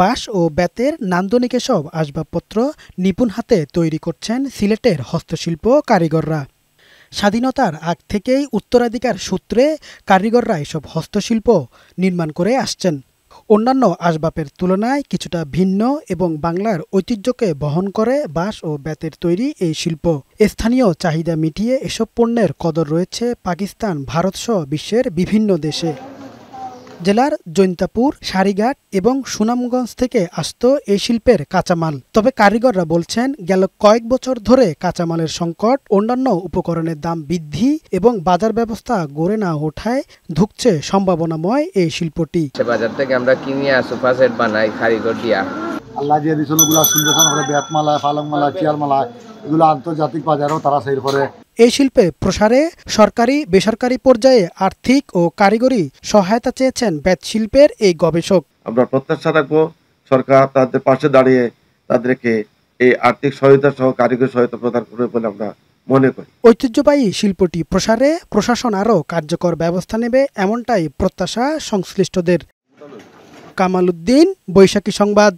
বাঁশ ও বেতের নান্দনিক এসব আসবাবপত্র নিপুণ হাতে তৈরি করছেন সিলেটের হস্তশিল্প কারিগররা। স্বাধীনতার আগ থেকেই উত্তরাধিকার সূত্রে কারিগররা এসব হস্তশিল্প নির্মাণ করে আসছেন। অন্যান্য আসবাবের তুলনায় কিছুটা ভিন্ন এবং বাংলার ঐতিহ্যকে বহন করে বাঁশ ও বেতের তৈরি এই শিল্প। স্থানীয় চাহিদা মিটিয়ে এসব পণ্যের কদর রয়েছে পাকিস্তান, ভারতসহ বিশ্বের বিভিন্ন দেশে। জেলার জৈন্তাপুর, সারিঘাট এবং সুনামগঞ্জ থেকে আসত এই শিল্পের কাঁচামাল। তবে কারিগররা বলছেন, গেল কয়েক বছর ধরে কাঁচামালের সংকট, অন্যান্য উপকরণের দাম বৃদ্ধি এবং বাজার ব্যবস্থা গড়ে না ওঠায় ধুঁকছে সম্ভাবনাময় এই শিল্পটি। বাজার থেকে আমরা কিনে সোফা সেট বানাই কারিগর দিয়া। আল্লাহ দিয়ে দিয়েছিল ওগুলো সুন্দর করে বেতমালা, পালংমালা, চেয়ারমালা, এগুলো আন্তর্জাতিক বাজারেও তারা সেল করে। এই শিল্পে প্রসারে সরকারি বেসরকারি পর্যায়ে আর্থিক ও কারিগরি সহায়তা চেয়েছেন বেত শিল্পের এই গবেষক। আমরা প্রত্যাশা রাখবো সরকার তাদের পাশে দাঁড়িয়ে তাদেরকে এই আর্থিক সহায়তা সহ কারিগরি সহায়তা প্রদান করবে বলে আমরা মনে করি। ঐতিহ্যবাহী শিল্পটি প্রসারে প্রশাসন আরও কার্যকর ব্যবস্থা নেবে, এমনটাই প্রত্যাশা সংশ্লিষ্টদের। কামাল উদ্দিন, বৈশাখী সংবাদ।